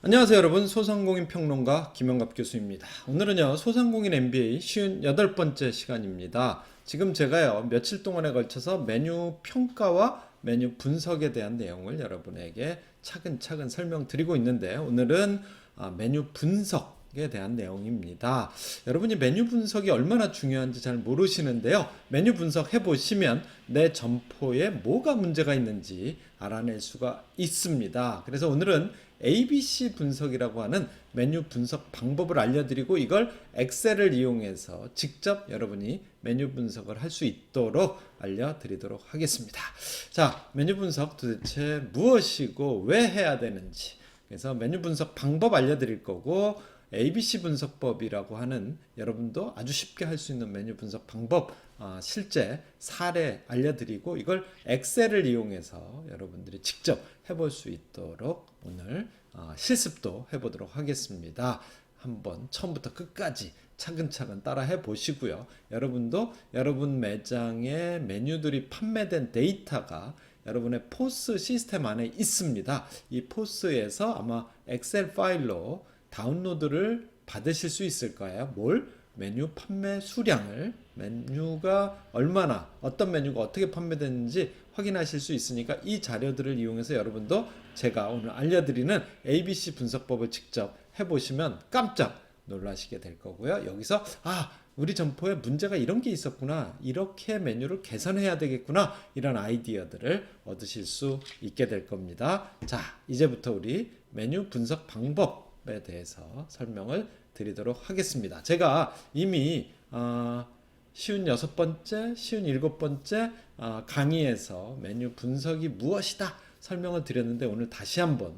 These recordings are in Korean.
안녕하세요 여러분, 소상공인 평론가 김영갑 교수입니다. 오늘은요 소상공인 MBA 58번째 시간입니다. 지금 제가요 며칠 동안에 걸쳐서 메뉴 평가와 메뉴 분석에 대한 내용을 여러분에게 차근차근 설명드리고 있는데, 오늘은 메뉴 분석에 대한 내용입니다. 여러분이 메뉴 분석이 얼마나 중요한지 잘 모르시는데요, 메뉴 분석 해보시면 내 점포에 뭐가 문제가 있는지 알아낼 수가 있습니다. 그래서 오늘은 ABC 분석이라고 하는 메뉴 분석 방법을 알려드리고, 이걸 엑셀을 이용해서 직접 여러분이 메뉴 분석을 할 수 있도록 알려드리도록 하겠습니다. 자, 메뉴 분석 도대체 무엇이고 왜 해야 되는지, 그래서 메뉴 분석 방법 알려드릴 거고, ABC 분석법이라고 하는 여러분도 아주 쉽게 할 수 있는 메뉴 분석 방법 실제 사례 알려드리고, 이걸 엑셀을 이용해서 여러분들이 직접 해볼 수 있도록 오늘 실습도 해보도록 하겠습니다. 한번 처음부터 끝까지 차근차근 따라 해보시고요. 여러분도 여러분 매장의 메뉴들이 판매된 데이터가 여러분의 포스 시스템 안에 있습니다. 이 포스에서 아마 엑셀 파일로 다운로드를 받으실 수 있을 거예요. 메뉴 판매 수량을, 메뉴가 얼마나, 어떤 메뉴가 어떻게 판매되는지 확인하실 수 있으니까 이 자료들을 이용해서 여러분도 제가 오늘 알려드리는 ABC 분석법을 직접 해보시면 깜짝 놀라시게 될 거고요. 여기서 우리 점포에 문제가 이런 게 있었구나, 이렇게 메뉴를 개선해야 되겠구나, 이런 아이디어들을 얻으실 수 있게 될 겁니다. 자, 이제부터 우리 메뉴 분석 방법에 대해서 설명을 드리도록 하겠습니다. 제가 이미 56번째, 57번째 강의에서 메뉴 분석이 무엇이다 설명을 드렸는데, 오늘 다시 한번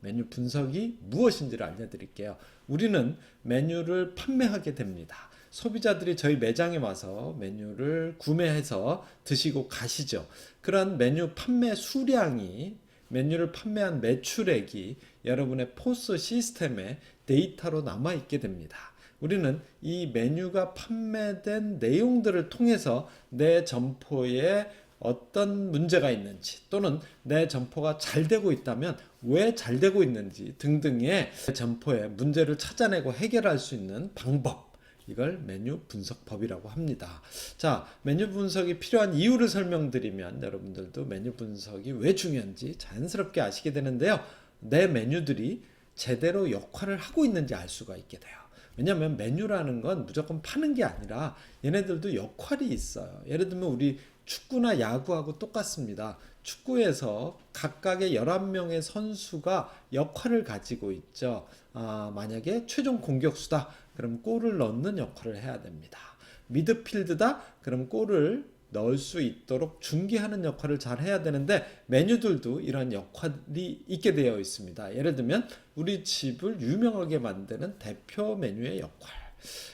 메뉴 분석이 무엇인지를 알려드릴게요. 우리는 메뉴를 판매하게 됩니다. 소비자들이 저희 매장에 와서 메뉴를 구매해서 드시고 가시죠. 그런 메뉴 판매 수량이, 메뉴를 판매한 매출액이 여러분의 포스 시스템에 데이터로 남아있게 됩니다. 우리는 이 메뉴가 판매된 내용들을 통해서 내 점포에 어떤 문제가 있는지, 또는 내 점포가 잘 되고 있다면 왜 잘 되고 있는지 등등의 점포의 문제를 찾아내고 해결할 수 있는 방법, 이걸 메뉴 분석법이라고 합니다. 자, 메뉴 분석이 필요한 이유를 설명드리면 여러분들도 메뉴 분석이 왜 중요한지 자연스럽게 아시게 되는데요, 내 메뉴들이 제대로 역할을 하고 있는지 알 수가 있게 돼요. 왜냐하면 메뉴라는 건 무조건 파는 게 아니라 얘네들도 역할이 있어요. 예를 들면 우리 축구나 야구하고 똑같습니다. 축구에서 각각의 11명의 선수가 역할을 가지고 있죠. 만약에 최종 공격수다, 그럼 골을 넣는 역할을 해야 됩니다. 미드필드다, 그럼 골을 넣을 수 있도록 중개하는 역할을 잘 해야 되는데, 메뉴들도 이런 역할이 있게 되어 있습니다. 예를 들면 우리 집을 유명하게 만드는 대표 메뉴의 역할,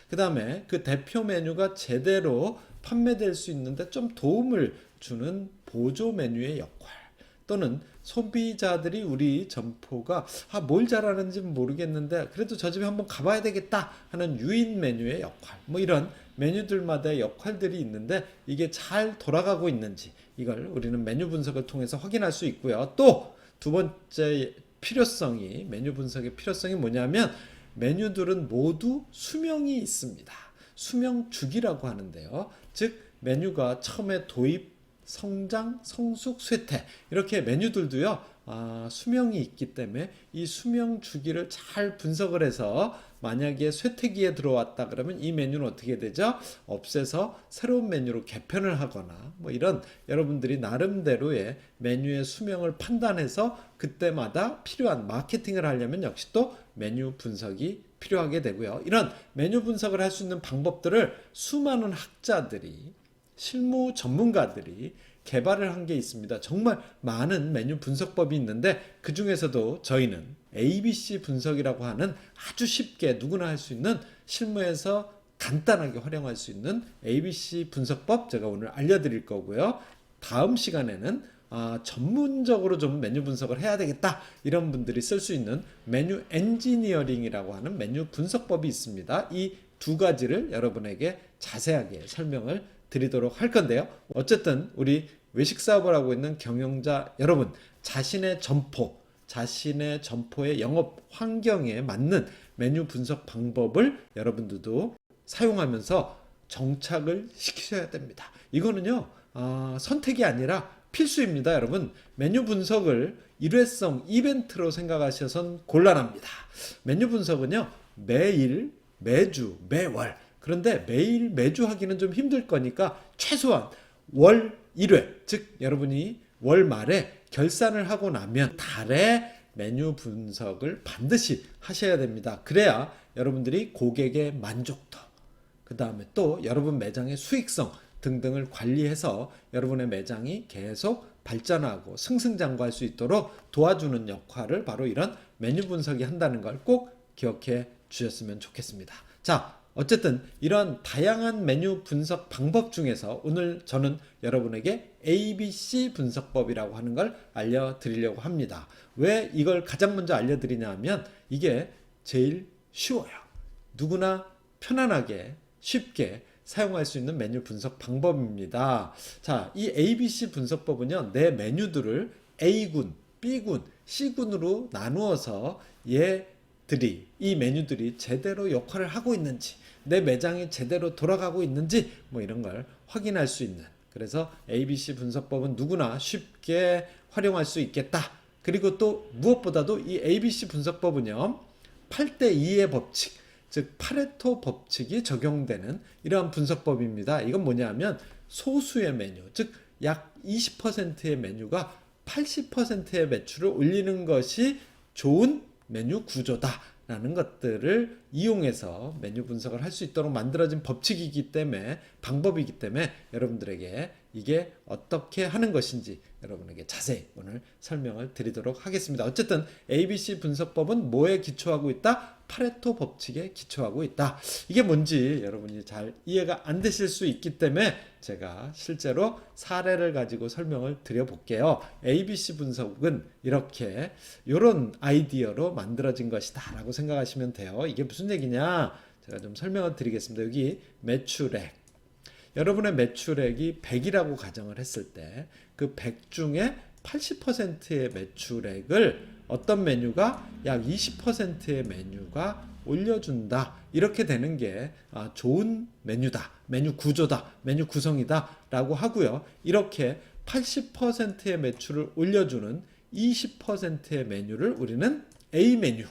그 다음에 그 대표 메뉴가 제대로 판매될 수 있는데 좀 도움을 주는 보조 메뉴의 역할, 또는 소비자들이 우리 점포가 뭘 잘하는지 모르겠는데 그래도 저 집에 한번 가봐야 되겠다 하는 유인 메뉴의 역할, 이런 메뉴들마다의 역할들이 있는데 이게 잘 돌아가고 있는지, 이걸 우리는 메뉴 분석을 통해서 확인할 수 있고요. 또 두 번째 필요성이, 메뉴 분석의 필요성이 뭐냐면, 메뉴들은 모두 수명이 있습니다. 수명 주기라고 하는데요, 즉 메뉴가 처음에 도입, 성장, 성숙, 쇠퇴, 이렇게 메뉴들도요 수명이 있기 때문에 이 수명 주기를 잘 분석을 해서, 만약에 쇠퇴기에 들어왔다 그러면 이 메뉴는 어떻게 되죠? 없애서 새로운 메뉴로 개편을 하거나, 이런 여러분들이 나름대로의 메뉴의 수명을 판단해서 그때마다 필요한 마케팅을 하려면 역시 또 메뉴 분석이 필요하게 되고요. 이런 메뉴 분석을 할 수 있는 방법들을 수많은 학자들이, 실무 전문가들이 개발을 한 게 있습니다. 정말 많은 메뉴 분석법이 있는데 그 중에서도 저희는 ABC 분석이라고 하는 아주 쉽게 누구나 할 수 있는, 실무에서 간단하게 활용할 수 있는 ABC 분석법 제가 오늘 알려드릴 거고요. 다음 시간에는 전문적으로 좀 메뉴 분석을 해야 되겠다, 이런 분들이 쓸 수 있는 메뉴 엔지니어링이라고 하는 메뉴 분석법이 있습니다. 이 두 가지를 여러분에게 자세하게 설명을 드리도록 할 건데요. 어쨌든 우리 외식 사업을 하고 있는 경영자 여러분, 자신의 점포, 자신의 점포의 영업 환경에 맞는 메뉴 분석 방법을 여러분들도 사용하면서 정착을 시키셔야 됩니다. 이거는요, 선택이 아니라 필수입니다. 여러분, 메뉴 분석을 일회성 이벤트로 생각하셔선 곤란합니다. 메뉴 분석은요, 매일, 매주, 매월, 그런데 매일, 매주 하기는 좀 힘들 거니까 최소한 월 1회, 즉 여러분이 월 말에 결산을 하고 나면 달에 메뉴 분석을 반드시 하셔야 됩니다. 그래야 여러분들이 고객의 만족도, 그 다음에 또 여러분 매장의 수익성 등등을 관리해서 여러분의 매장이 계속 발전하고 승승장구할 수 있도록 도와주는 역할을 바로 이런 메뉴 분석이 한다는 걸 꼭 기억해 주셨으면 좋겠습니다. 자, 어쨌든 이런 다양한 메뉴 분석 방법 중에서 오늘 저는 여러분에게 ABC 분석법이라고 하는 걸 알려드리려고 합니다. 왜 이걸 가장 먼저 알려드리냐 하면 이게 제일 쉬워요. 누구나 편안하게 쉽게 사용할 수 있는 메뉴 분석 방법입니다. 자, 이 ABC 분석법은요, 내 메뉴들을 A군, B군, C군으로 나누어서 이 메뉴들이 제대로 역할을 하고 있는지, 내 매장이 제대로 돌아가고 있는지 뭐 이런 걸 확인할 수 있는, 그래서 ABC 분석법은 누구나 쉽게 활용할 수 있겠다. 그리고 또 무엇보다도 이 ABC 분석법은요, 8대2의 법칙, 즉 파레토 법칙이 적용되는 이러한 분석법입니다. 이건 뭐냐면 소수의 메뉴, 즉 약 20%의 메뉴가 80%의 매출을 올리는 것이 좋은 메뉴 구조다라는 것들을 이용해서 메뉴 분석을 할 수 있도록 만들어진 법칙이기 때문에, 방법이기 때문에 여러분들에게 이게 어떻게 하는 것인지 여러분에게 자세히 오늘 설명을 드리도록 하겠습니다. 어쨌든 ABC 분석법은 뭐에 기초하고 있다? 파레토 법칙에 기초하고 있다. 이게 뭔지 여러분이 잘 이해가 안 되실 수 있기 때문에 제가 실제로 사례를 가지고 설명을 드려볼게요. ABC 분석은 이렇게 이런 아이디어로 만들어진 것이다 라고 생각하시면 돼요. 이게 무슨 얘기냐? 제가 좀 설명을 드리겠습니다. 여기 매출액, 여러분의 매출액이 100이라고 가정을 했을 때 그 100 중에 80%의 매출액을 어떤 메뉴가 약 20%의 메뉴가 올려준다. 이렇게 되는 게 좋은 메뉴다, 메뉴 구조다, 메뉴 구성이다 라고 하고요. 이렇게 80%의 매출을 올려주는 20%의 메뉴를 우리는 A 메뉴,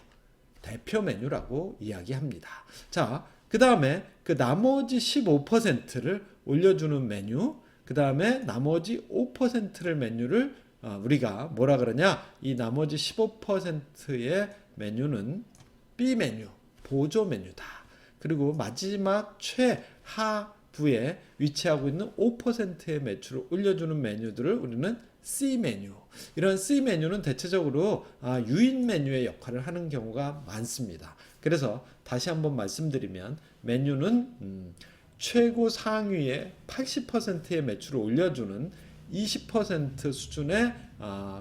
대표 메뉴라고 이야기합니다. 자, 그 다음에 그 나머지 15%를 올려주는 메뉴, 그 다음에 나머지 5%를 메뉴를 우리가 뭐라 그러냐, 이 나머지 15%의 메뉴는 B 메뉴, 보조 메뉴다. 그리고 마지막 최하부에 위치하고 있는 5%의 매출을 올려주는 메뉴들을 우리는 C 메뉴. 이런 C 메뉴는 대체적으로 유인 메뉴의 역할을 하는 경우가 많습니다. 그래서 다시 한번 말씀드리면 메뉴는 최고 상위의 80%의 매출을 올려주는 20% 수준의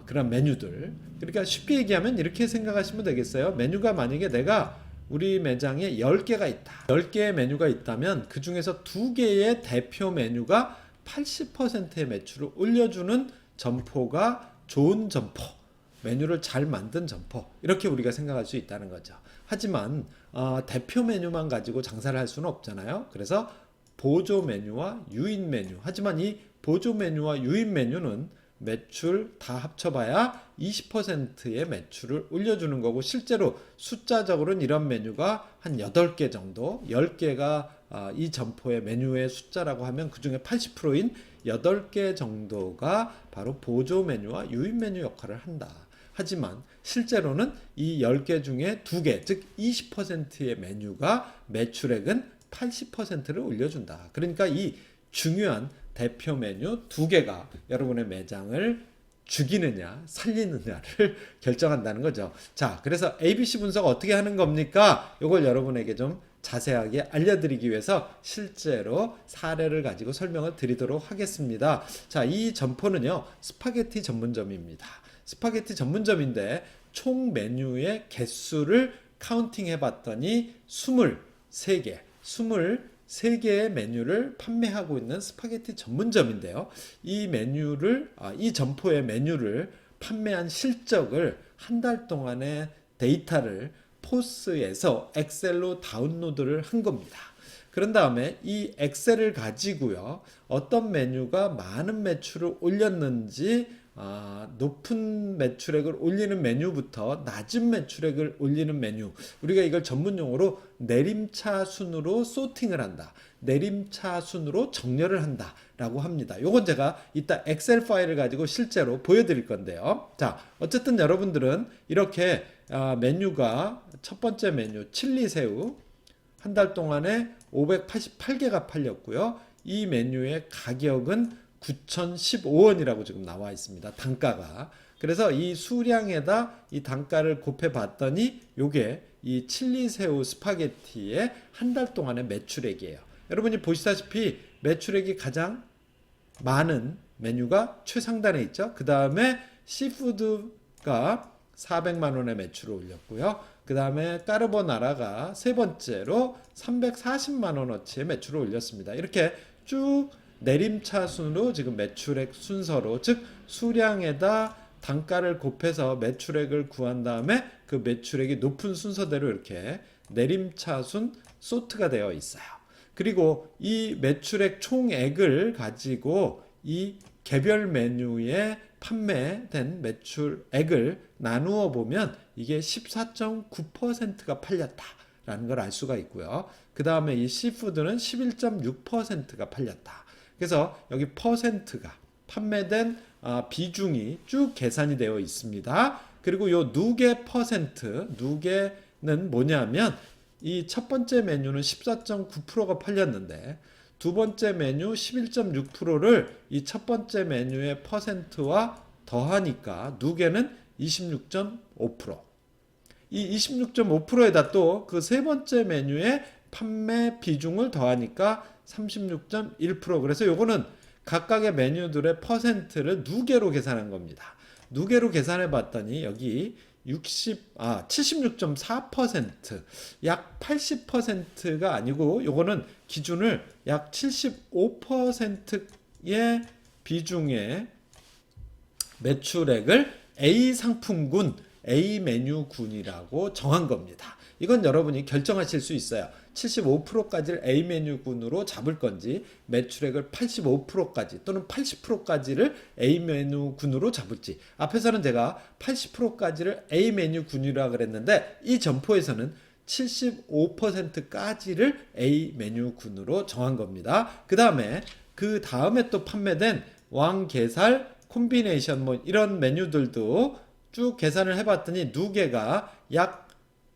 그런 메뉴들. 그러니까 쉽게 얘기하면 이렇게 생각하시면 되겠어요. 메뉴가 만약에 내가 우리 매장에 10개가 있다. 10개의 메뉴가 있다면 그 중에서 2개의 대표 메뉴가 80%의 매출을 올려주는 점포가 좋은 점포, 메뉴를 잘 만든 점포, 이렇게 우리가 생각할 수 있다는 거죠. 하지만 대표 메뉴만 가지고 장사를 할 수는 없잖아요. 그래서 보조 메뉴와 유인 메뉴, 하지만 이 보조 메뉴와 유인 메뉴는 매출 다 합쳐봐야 20%의 매출을 올려주는 거고, 실제로 숫자적으로는 이런 메뉴가 한 8개 정도, 10개가 이 점포의 메뉴의 숫자라고 하면 그 중에 80%인 8개 정도가 바로 보조 메뉴와 유인 메뉴 역할을 한다. 하지만 실제로는 이 10개 중에 2개, 즉 20%의 메뉴가 매출액은 80%를 올려준다. 그러니까 이 중요한 대표 메뉴 2개가 여러분의 매장을 죽이느냐 살리느냐를 결정한다는 거죠. 자, 그래서 ABC 분석 어떻게 하는 겁니까? 이걸 여러분에게 좀 자세하게 알려드리기 위해서 실제로 사례를 가지고 설명을 드리도록 하겠습니다. 자, 이 점포는요, 스파게티 전문점입니다. 스파게티 전문점인데 총 메뉴의 개수를 카운팅 해봤더니 23개의 메뉴를 판매하고 있는 스파게티 전문점인데요. 이 점포의 메뉴를 판매한 실적을 한 달 동안의 데이터를 포스에서 엑셀로 다운로드를 한 겁니다. 그런 다음에 이 엑셀을 가지고요, 어떤 메뉴가 많은 매출을 올렸는지, 높은 매출액을 올리는 메뉴부터 낮은 매출액을 올리는 메뉴, 우리가 이걸 전문 용어로 내림차 순으로 소팅을 한다, 내림차 순으로 정렬을 한다 라고 합니다. 요건 제가 이따 엑셀 파일을 가지고 실제로 보여드릴 건데요. 자, 어쨌든 여러분들은 이렇게 메뉴가, 첫 번째 메뉴 칠리새우 한 달 동안에 588개가 팔렸고요. 이 메뉴의 가격은 9,015원이라고 지금 나와 있습니다. 단가가. 그래서 이 수량에다 이 단가를 곱해 봤더니 요게 이 칠리새우 스파게티의 한 달 동안의 매출액이에요. 여러분이 보시다시피 매출액이 가장 많은 메뉴가 최상단에 있죠. 그 다음에 시푸드가 400만 원의 매출을 올렸고요. 그 다음에 까르보나라가 세 번째로 340만 원어치의 매출을 올렸습니다. 이렇게 쭉 내림차순으로 지금 매출액 순서로, 즉 수량에다 단가를 곱해서 매출액을 구한 다음에 그 매출액이 높은 순서대로 이렇게 내림차순 소트가 되어 있어요. 그리고 이 매출액 총액을 가지고 이 개별 메뉴에 판매된 매출액을 나누어 보면 이게 14.9%가 팔렸다라는 걸 알 수가 있고요. 그 다음에 이 시푸드는 11.6%가 팔렸다. 그래서 여기 퍼센트가, 판매된 비중이 쭉 계산이 되어 있습니다. 그리고 요 누계 퍼센트, 누계는 뭐냐면 이 첫 번째 메뉴는 14.9%가 팔렸는데 두 번째 메뉴 11.6%를 이 첫 번째 메뉴의 퍼센트와 더하니까 누계는 26.5%. 이 26.5%에다 또 그 세 번째 메뉴의 판매 비중을 더하니까 36.1%. 그래서 요거는 각각의 메뉴들의 퍼센트를 누계로 계산한 겁니다. 누계로 계산해 봤더니 여기 76.4%, 약 80%가 아니고 요거는 기준을 약 75%의 비중의 매출액을 A 상품군, A 메뉴군이라고 정한 겁니다. 이건 여러분이 결정하실 수 있어요. 75%까지를 A 메뉴군으로 잡을 건지, 매출액을 85%까지 또는 80%까지를 A 메뉴군으로 잡을지. 앞에서는 제가 80%까지를 A 메뉴군이라고 그랬는데 이 점포에서는 75%까지를 A 메뉴군으로 정한 겁니다. 그 다음에 또 판매된 왕게살, 콤비네이션 뭐 이런 메뉴들도 쭉 계산을 해봤더니 누계가 약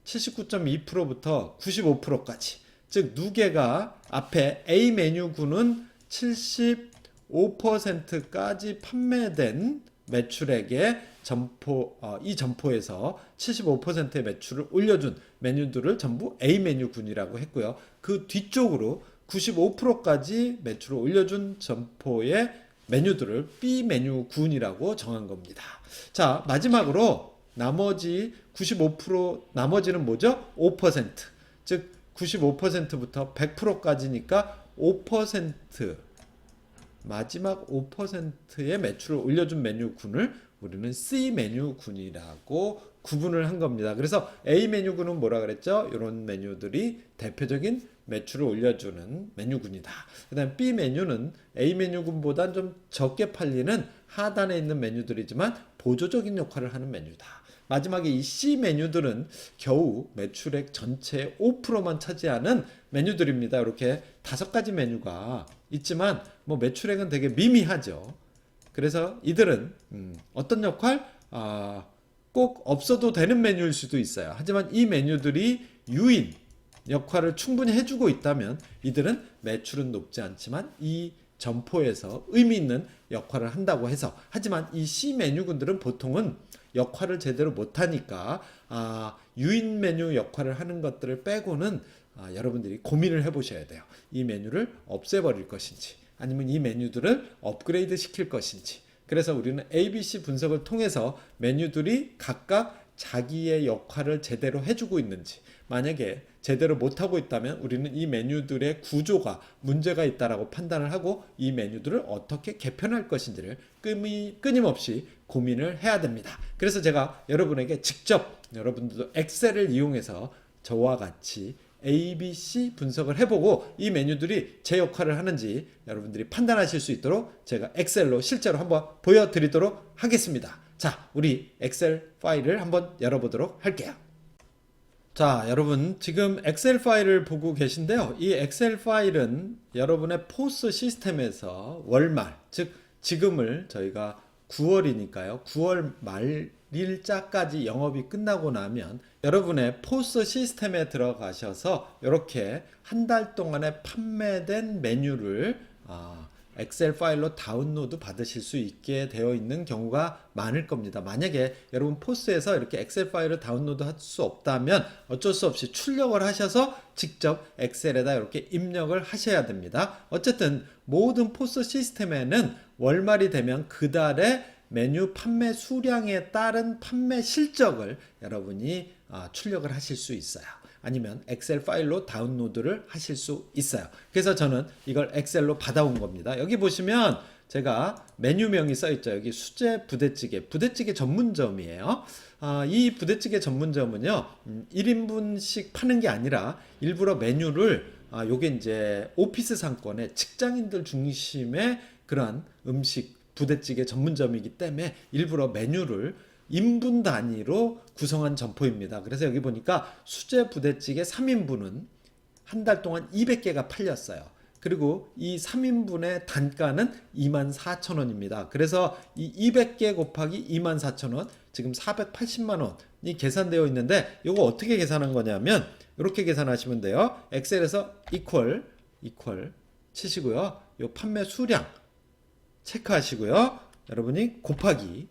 79.2%부터 95%까지, 즉 누계가 앞에 A 메뉴군은 75%까지 판매된 매출액의 이 점포에서 75%의 매출을 올려준 메뉴들을 전부 A 메뉴군이라고 했고요. 그 뒤쪽으로 95%까지 매출을 올려준 점포의 메뉴들을 B 메뉴군이라고 정한 겁니다. 자, 마지막으로 나머지 95%, 나머지는 뭐죠? 5%. 즉 95%부터 100%까지니까 5%, 마지막 5%의 매출을 올려준 메뉴군을 우리는 C 메뉴군이라고 구분을 한 겁니다. 그래서 A 메뉴군은 뭐라 그랬죠? 이런 메뉴들이 대표적인 매출을 올려주는 메뉴군이다. 그 다음 B 메뉴는 A 메뉴군보다 좀 적게 팔리는 하단에 있는 메뉴들이지만 보조적인 역할을 하는 메뉴다. 마지막에 이 C 메뉴들은 겨우 매출액 전체의 5%만 차지하는 메뉴들입니다. 이렇게 5가지 메뉴가 있지만 뭐 매출액은 되게 미미하죠. 그래서 이들은 어떤 역할? 꼭 없어도 되는 메뉴일 수도 있어요. 하지만 이 메뉴들이 유인 역할을 충분히 해주고 있다면 이들은 매출은 높지 않지만 이 점포에서 의미 있는 역할을 한다고 해서, 하지만 이 C 메뉴군들은 보통은 역할을 제대로 못하니까 유인 메뉴 역할을 하는 것들을 빼고는 여러분들이 고민을 해보셔야 돼요. 이 메뉴를 없애버릴 것인지 아니면 이 메뉴들을 업그레이드 시킬 것인지. 그래서 우리는 ABC 분석을 통해서 메뉴들이 각각 자기의 역할을 제대로 해주고 있는지, 만약에 제대로 못하고 있다면 우리는 이 메뉴들의 구조가 문제가 있다라고 판단을 하고 이 메뉴들을 어떻게 개편할 것인지를 끊임없이 고민을 해야 됩니다. 그래서 제가 여러분에게 직접 여러분들도 엑셀을 이용해서 저와 같이 ABC 분석을 해보고 이 메뉴들이 제 역할을 하는지 여러분들이 판단하실 수 있도록 제가 엑셀로 실제로 한번 보여드리도록 하겠습니다. 자, 우리 엑셀 파일을 한번 열어보도록 할게요. 자, 여러분 지금 엑셀 파일을 보고 계신데요. 이 엑셀 파일은 여러분의 포스 시스템에서 월말, 즉 지금을 저희가 9월이니까요. 9월 말일자까지 영업이 끝나고 나면 여러분의 포스 시스템에 들어가셔서 이렇게 한 달 동안에 판매된 메뉴를 엑셀 파일로 다운로드 받으실 수 있게 되어 있는 경우가 많을 겁니다. 만약에 여러분 포스에서 이렇게 엑셀 파일을 다운로드 할 수 없다면 어쩔 수 없이 출력을 하셔서 직접 엑셀에다 이렇게 입력을 하셔야 됩니다. 어쨌든 모든 포스 시스템에는 월말이 되면 그 달의 메뉴 판매 수량에 따른 판매 실적을 여러분이 출력을 하실 수 있어요. 아니면 엑셀 파일로 다운로드를 하실 수 있어요. 그래서 저는 이걸 엑셀로 받아온 겁니다. 여기 보시면 제가 메뉴명이 써있죠. 여기 수제 부대찌개 전문점이에요. 이 부대찌개 전문점은요 1인분씩 파는 게 아니라 일부러 메뉴를 요게 이제 오피스 상권의 직장인들 중심의 그런 음식 부대찌개 전문점이기 때문에 일부러 메뉴를 인분 단위로 구성한 점포입니다. 그래서 여기 보니까 수제 부대찌개 3인분은 한 달 동안 200개가 팔렸어요. 그리고 이 3인분의 단가는 24,000원입니다. 그래서 이 200개 곱하기 24,000원, 지금 480만원이 계산되어 있는데 이거 어떻게 계산한 거냐면 이렇게 계산하시면 돼요. 엑셀에서 equal 치시고요. 요 판매 수량 체크하시고요. 여러분이 곱하기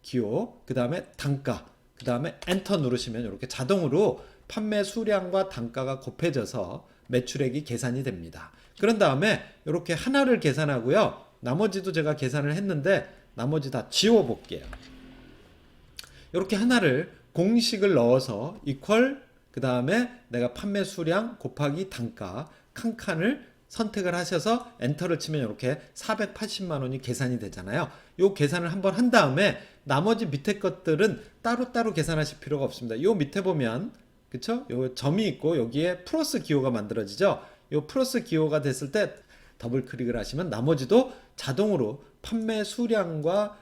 기호, 그 다음에 단가, 그 다음에 엔터 누르시면 이렇게 자동으로 판매 수량과 단가가 곱해져서 매출액이 계산이 됩니다. 그런 다음에 이렇게 하나를 계산하고요. 나머지도 제가 계산을 했는데 나머지 다 지워 볼게요. 이렇게 하나를 공식을 넣어서 equal, 그 다음에 내가 판매 수량 곱하기 단가 칸칸을 선택을 하셔서 엔터를 치면 이렇게 480만 원이 계산이 되잖아요. 요 계산을 한번 한 다음에 나머지 밑에 것들은 따로따로 계산하실 필요가 없습니다. 요 밑에 보면 그쵸? 요 점이 있고 여기에 플러스 기호가 만들어지죠. 요 플러스 기호가 됐을 때 더블 클릭을 하시면 나머지도 자동으로 판매 수량과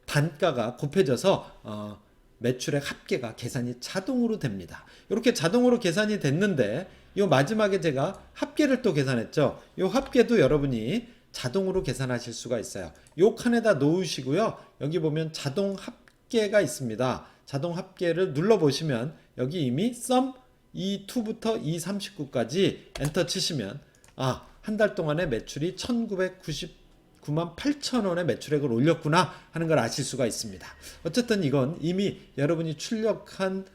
단가가 곱해져서 매출액 합계가 계산이 자동으로 됩니다. 이렇게 자동으로 계산이 됐는데 요 마지막에 제가 합계를 또 계산했죠. 요 합계도 여러분이 자동으로 계산하실 수가 있어요. 요 칸에다 놓으시고요. 여기 보면 자동 합계가 있습니다. 자동 합계를 눌러보시면 여기 이미 sum E2부터 E39까지 엔터 치시면 한 달 동안의 매출이 1999만 8천원의 매출액을 올렸구나 하는 걸 아실 수가 있습니다. 어쨌든 이건 이미 여러분이 출력한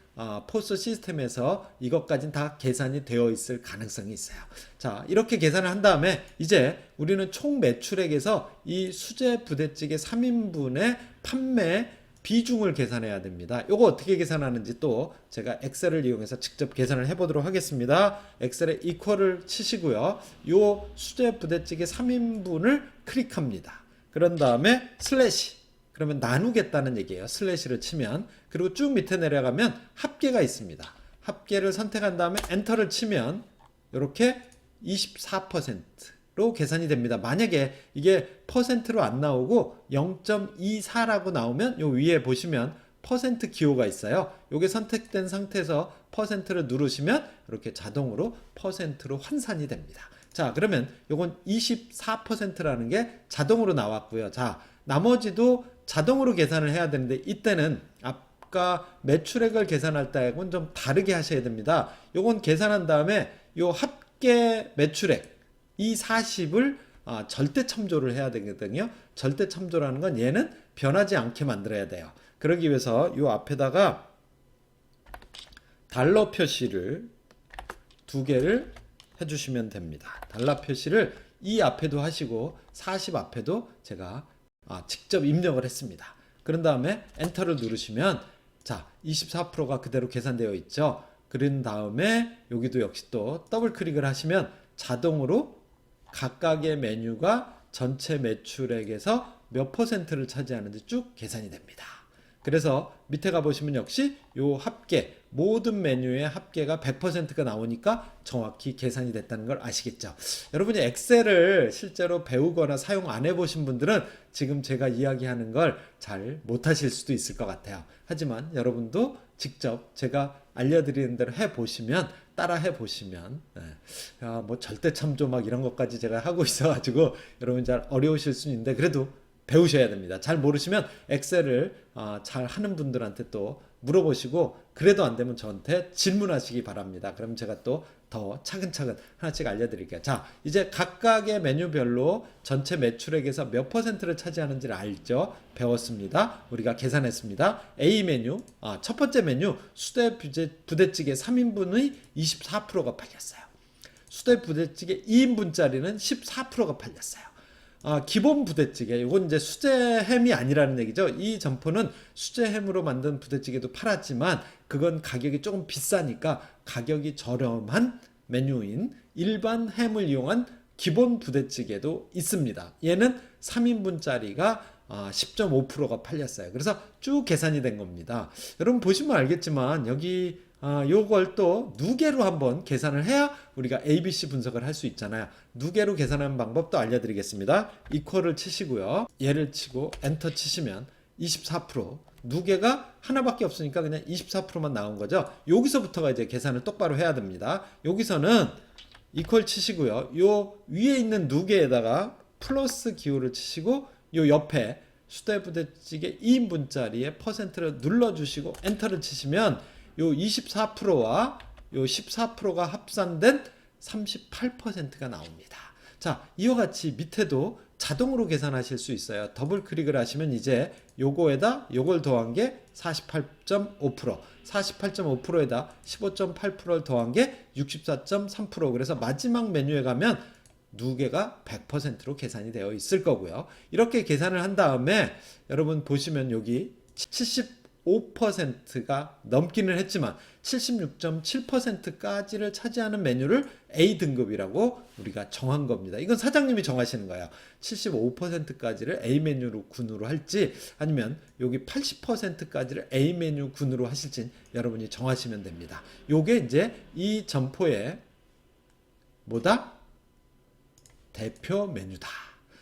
포스 시스템에서 이것까지는 다 계산이 되어 있을 가능성이 있어요. 자, 이렇게 계산을 한 다음에 이제 우리는 총 매출액에서 이 수제 부대찌개 3인분의 판매 비중을 계산해야 됩니다. 이거 어떻게 계산하는지 또 제가 엑셀을 이용해서 직접 계산을 해보도록 하겠습니다. 엑셀에 equal을 치시고요. 요 수제 부대찌개 3인분을 클릭합니다. 그런 다음에 슬래시, 그러면 나누겠다는 얘기예요. 슬래시를 치면. 그리고 쭉 밑에 내려가면 합계가 있습니다. 합계를 선택한 다음에 엔터를 치면 이렇게 24%로 계산이 됩니다. 만약에 이게 퍼센트로 안 나오고 0.24라고 나오면 요 위에 보시면 퍼센트 기호가 있어요. 요게 선택된 상태에서 퍼센트를 누르시면 이렇게 자동으로 퍼센트로 환산이 됩니다. 자, 그러면 요건 24%라는 게 자동으로 나왔고요. 자, 나머지도 자동으로 계산을 해야 되는데 이때는 아까 매출액을 계산할 때하고는 좀 다르게 하셔야 됩니다. 요건 계산한 다음에 요 합계 매출액 이 40을 절대 첨조를 해야 되거든요. 절대 첨조라는 건 얘는 변하지 않게 만들어야 돼요. 그러기 위해서 요 앞에다가 달러 표시를 2개를 해주시면 됩니다. 달러 표시를 이 앞에도 하시고 40 앞에도 제가 직접 입력을 했습니다. 그런 다음에 엔터를 누르시면 자, 24%가 그대로 계산되어 있죠. 그런 다음에 여기도 역시 또 더블 클릭을 하시면 자동으로 각각의 메뉴가 전체 매출액에서 몇 퍼센트를 차지하는지 쭉 계산이 됩니다. 그래서 밑에 가보시면 역시 요 합계, 모든 메뉴의 합계가 100%가 나오니까 정확히 계산이 됐다는 걸 아시겠죠? 여러분이 엑셀을 실제로 배우거나 사용 안 해보신 분들은 지금 제가 이야기하는 걸 잘 못하실 수도 있을 것 같아요. 하지만 여러분도 직접 제가 알려드리는 대로 해보시면, 따라 해보시면, 뭐 절대참조 막 이런 것까지 제가 하고 있어가지고 여러분 잘 어려우실 수 있는데 그래도 배우셔야 됩니다. 잘 모르시면 엑셀을 잘 하는 분들한테 또 물어보시고, 그래도 안 되면 저한테 질문하시기 바랍니다. 그럼 제가 또 더 차근차근 하나씩 알려드릴게요. 자, 이제 각각의 메뉴별로 전체 매출액에서 몇 퍼센트를 차지하는지를 알죠? 배웠습니다. 우리가 계산했습니다. A 메뉴, 첫 번째 메뉴 수대 부대찌개 3인분의 24%가 팔렸어요. 수대 부대찌개 2인분짜리는 14%가 팔렸어요. 기본 부대찌개, 이건 이제 수제햄이 아니라는 얘기죠. 이 점포는 수제햄으로 만든 부대찌개도 팔았지만 그건 가격이 조금 비싸니까 가격이 저렴한 메뉴인 일반 햄을 이용한 기본 부대찌개도 있습니다. 얘는 3인분짜리가 10.5%가 팔렸어요. 그래서 쭉 계산이 된 겁니다. 여러분 보시면 알겠지만 여기 요걸 또 누계로 한번 계산을 해야 우리가 ABC 분석을 할 수 있잖아요. 누계로 계산하는 방법도 알려드리겠습니다. 이퀄을 치시고요. 얘를 치고 엔터 치시면 24%, 누계가 하나밖에 없으니까 그냥 24%만 나온 거죠. 여기서부터가 이제 계산을 똑바로 해야 됩니다. 여기서는 이퀄 치시고요. 요 위에 있는 누계에다가 플러스 기호를 치시고 요 옆에 수대부대찌개 2인분짜리의 퍼센트를 눌러주시고 엔터를 치시면 요 24%와 요 14%가 합산된 38%가 나옵니다. 자, 이와 같이 밑에도 자동으로 계산하실 수 있어요. 더블 클릭을 하시면 이제 요거에다 요걸 더한 게 48.5%, 48.5%에다 15.8%를 더한 게 64.3%. 그래서 마지막 메뉴에 가면 누계가 100%로 계산이 되어 있을 거고요. 이렇게 계산을 한 다음에 여러분 보시면 여기 75%가 넘기는 했지만 76.7%까지를 차지하는 메뉴를 A등급이라고 우리가 정한 겁니다. 이건 사장님이 정하시는 거예요. 75%까지를 A 메뉴로 군으로 할지 아니면 여기 80%까지를 A 메뉴 군으로 하실지 여러분이 정하시면 됩니다. 요게 이제 이 점포의 뭐다? 대표 메뉴다.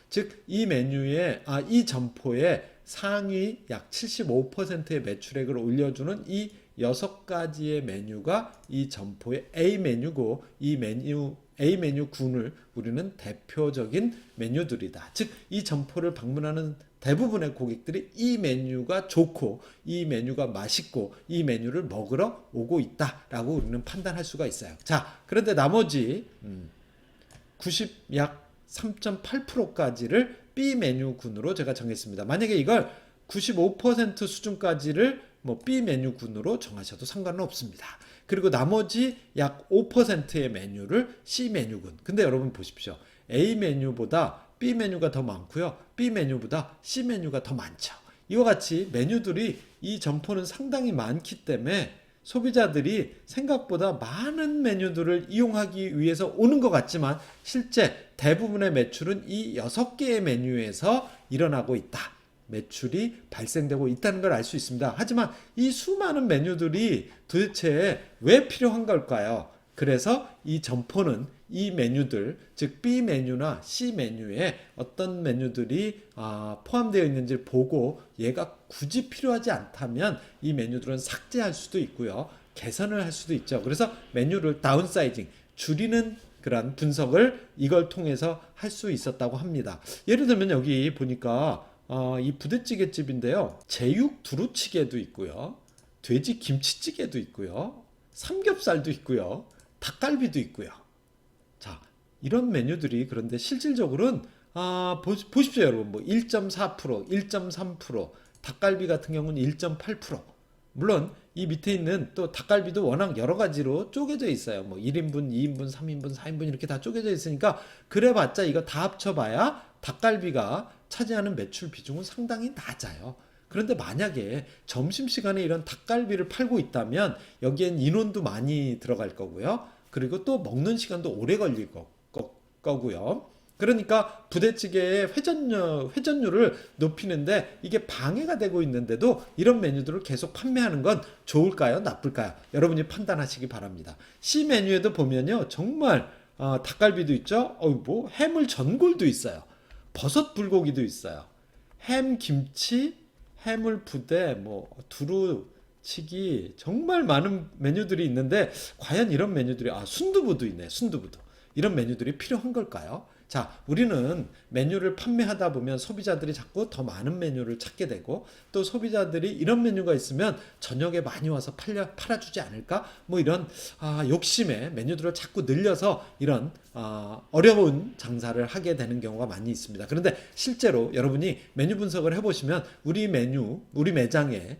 즉 이 메뉴에 이 점포의 상위 약 75%의 매출액을 올려주는 이 6가지의 메뉴가 이 점포의 A 메뉴고, 이 메뉴 A 메뉴 군을 우리는 대표적인 메뉴들이다. 즉 이 점포를 방문하는 대부분의 고객들이 이 메뉴가 좋고 이 메뉴가 맛있고 이 메뉴를 먹으러 오고 있다라고 우리는 판단할 수가 있어요. 자, 그런데 나머지 약 3.8%까지를 B 메뉴군으로 제가 정했습니다. 만약에 이걸 95% 수준까지를 뭐 B 메뉴군으로 정하셔도 상관은 없습니다. 그리고 나머지 약 5%의 메뉴를 C 메뉴군. 근데 여러분 보십시오. A 메뉴보다 B 메뉴가 더 많고요. B 메뉴보다 C 메뉴가 더 많죠. 이와 같이 메뉴들이 이 점포는 상당히 많기 때문에 소비자들이 생각보다 많은 메뉴들을 이용하기 위해서 오는 것 같지만 실제 대부분의 매출은 이 6개의 메뉴에서 일어나고 있다. 매출이 발생되고 있다는 걸 알 수 있습니다. 하지만 이 수많은 메뉴들이 도대체 왜 필요한 걸까요? 그래서 이 점포는 이 메뉴들, 즉 B 메뉴나 C 메뉴에 어떤 메뉴들이 포함되어 있는지를 보고 얘가 굳이 필요하지 않다면 이 메뉴들은 삭제할 수도 있고요. 개선을 할 수도 있죠. 그래서 메뉴를 다운사이징, 줄이는 그런 분석을 이걸 통해서 할 수 있었다고 합니다. 예를 들면 여기 보니까 이 부대찌개 집인데요. 제육 두루치게도 있고요. 돼지 김치찌개도 있고요. 삼겹살도 있고요. 닭갈비도 있고요. 자, 이런 메뉴들이 그런데 실질적으로는 보십시오 여러분. 뭐 1.4%, 1.3%, 닭갈비 같은 경우는 1.8%. 물론 이 밑에 있는 또 닭갈비도 워낙 여러 가지로 쪼개져 있어요. 뭐 1인분, 2인분, 3인분, 4인분 이렇게 다 쪼개져 있으니까 그래봤자 이거 다 합쳐봐야 닭갈비가 차지하는 매출 비중은 상당히 낮아요. 그런데 만약에 점심시간에 이런 닭갈비를 팔고 있다면 여기엔 인원도 많이 들어갈 거고요. 그리고 또 먹는 시간도 오래 걸릴 거고요. 그러니까 부대찌개의 회전율을 높이는데 이게 방해가 되고 있는데도 이런 메뉴들을 계속 판매하는 건 좋을까요? 나쁠까요? 여러분이 판단하시기 바랍니다. C 메뉴에도 보면요. 정말 닭갈비도 있죠. 뭐 해물 전골도 있어요. 버섯 불고기도 있어요. 햄 김치, 해물 부대, 뭐 두루치기 정말 많은 메뉴들이 있는데 과연 이런 메뉴들이 순두부도 있네. 순두부도. 이런 메뉴들이 필요한 걸까요? 자, 우리는 메뉴를 판매하다 보면 소비자들이 자꾸 더 많은 메뉴를 찾게 되고 또 소비자들이 이런 메뉴가 있으면 저녁에 많이 와서 팔아주지 않을까? 뭐 이런 욕심에 메뉴들을 자꾸 늘려서 이런 어려운 장사를 하게 되는 경우가 많이 있습니다. 그런데 실제로 여러분이 메뉴 분석을 해보시면 우리 매장에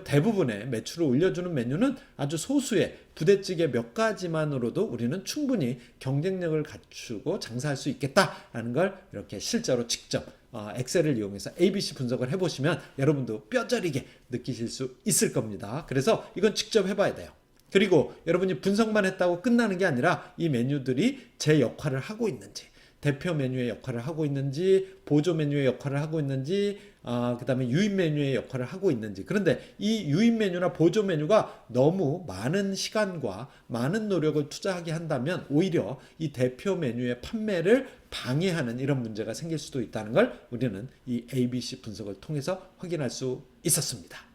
대부분의 매출을 올려주는 메뉴는 아주 소수의 부대찌개 몇 가지만으로도 우리는 충분히 경쟁력을 갖추고 장사할 수 있겠다라는 걸 이렇게 실제로 직접 엑셀을 이용해서 ABC 분석을 해보시면 여러분도 뼈저리게 느끼실 수 있을 겁니다. 그래서 이건 직접 해봐야 돼요. 그리고 여러분이 분석만 했다고 끝나는 게 아니라 이 메뉴들이 제 역할을 하고 있는지, 대표 메뉴의 역할을 하고 있는지, 보조 메뉴의 역할을 하고 있는지, 그 다음에 유인 메뉴의 역할을 하고 있는지. 그런데 이 유인 메뉴나 보조 메뉴가 너무 많은 시간과 많은 노력을 투자하게 한다면 오히려 이 대표 메뉴의 판매를 방해하는 이런 문제가 생길 수도 있다는 걸 우리는 이 ABC 분석을 통해서 확인할 수 있었습니다.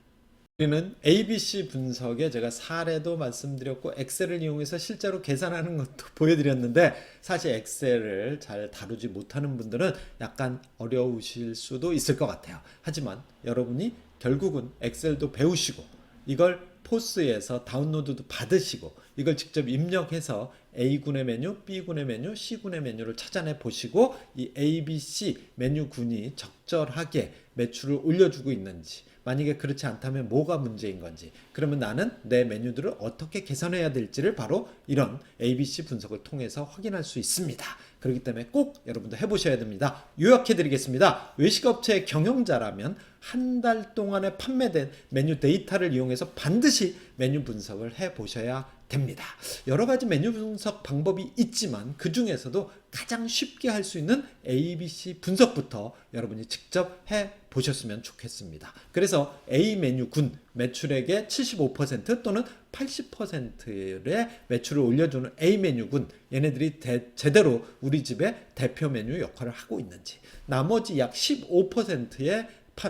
우리는 ABC 분석에 제가 사례도 말씀드렸고 엑셀을 이용해서 실제로 계산하는 것도 보여드렸는데 사실 엑셀을 잘 다루지 못하는 분들은 약간 어려우실 수도 있을 것 같아요. 하지만 여러분이 결국은 엑셀도 배우시고 이걸 포스에서 다운로드도 받으시고 이걸 직접 입력해서 A군의 메뉴, B군의 메뉴, C군의 메뉴를 찾아내 보시고 이 ABC 메뉴군이 적절하게 매출을 올려주고 있는지, 만약에 그렇지 않다면 뭐가 문제인 건지, 그러면 나는 내 메뉴들을 어떻게 개선해야 될지를 바로 이런 ABC 분석을 통해서 확인할 수 있습니다. 그렇기 때문에 꼭 여러분도 해보셔야 됩니다. 요약해 드리겠습니다. 외식업체의 경영자라면 한 달 동안에 판매된 메뉴 데이터를 이용해서 반드시 메뉴 분석을 해 보셔야 됩니다. 여러 가지 메뉴 분석 방법이 있지만 그 중에서도 가장 쉽게 할 수 있는 ABC 분석부터 여러분이 직접 해 보셨으면 좋겠습니다. 그래서 A 메뉴군 매출액의 75% 또는 80%의 매출을 올려주는 A 메뉴군, 얘네들이 제대로 우리 집의 대표 메뉴 역할을 하고 있는지, 나머지 약 15%의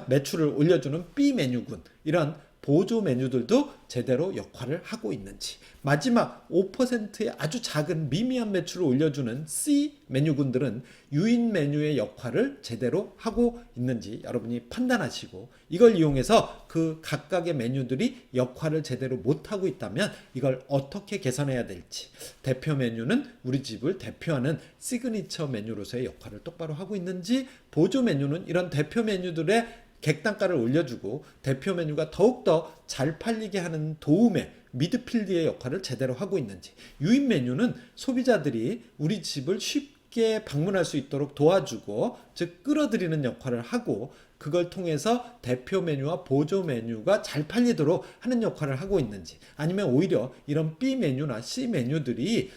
매출을 올려주는 B 메뉴군, 이런 보조 메뉴들도 제대로 역할을 하고 있는지, 마지막 5%의 아주 작은 미미한 매출을 올려주는 C 메뉴군들은 유인 메뉴의 역할을 제대로 하고 있는지 여러분이 판단하시고 이걸 이용해서 그 각각의 메뉴들이 역할을 제대로 못하고 있다면 이걸 어떻게 개선해야 될지, 대표 메뉴는 우리 집을 대표하는 시그니처 메뉴로서의 역할을 똑바로 하고 있는지, 보조 메뉴는 이런 대표 메뉴들의 객단가를 올려주고 대표 메뉴가 더욱더 잘 팔리게 하는 도움의 미드필드의 역할을 제대로 하고 있는지, 유인 메뉴는 소비자들이 우리 집을 쉽게 방문할 수 있도록 도와주고 즉 끌어들이는 역할을 하고 그걸 통해서 대표 메뉴와 보조 메뉴가 잘 팔리도록 하는 역할을 하고 있는지, 아니면 오히려 이런 B 메뉴나 C 메뉴들이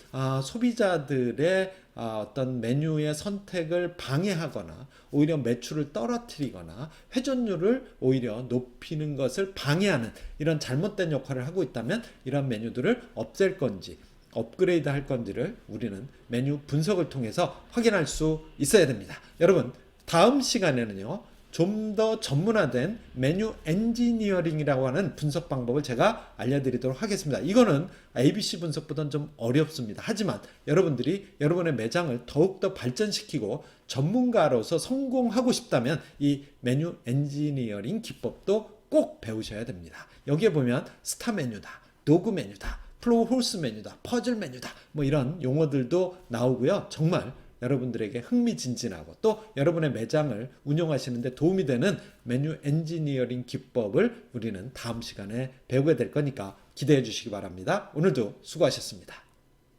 소비자들의 어떤 메뉴의 선택을 방해하거나 오히려 매출을 떨어뜨리거나 회전율을 오히려 높이는 것을 방해하는 이런 잘못된 역할을 하고 있다면 이런 메뉴들을 없앨 건지 업그레이드 할 건지를 우리는 메뉴 분석을 통해서 확인할 수 있어야 됩니다. 여러분, 다음 시간에는요 좀 더 전문화된 메뉴 엔지니어링이라고 하는 분석 방법을 제가 알려드리도록 하겠습니다. 이거는 ABC 분석보다는 좀 어렵습니다. 하지만 여러분들이 여러분의 매장을 더욱더 발전시키고 전문가로서 성공하고 싶다면 이 메뉴 엔지니어링 기법도 꼭 배우셔야 됩니다. 여기에 보면 스타 메뉴다, 도구 메뉴다, 플로우 홀스 메뉴다, 퍼즐 메뉴다, 뭐 이런 용어들도 나오고요. 정말 여러분들에게 흥미진진하고 또 여러분의 매장을 운영하시는데 도움이 되는 메뉴 엔지니어링 기법을 우리는 다음 시간에 배우게 될 거니까 기대해 주시기 바랍니다. 오늘도 수고하셨습니다.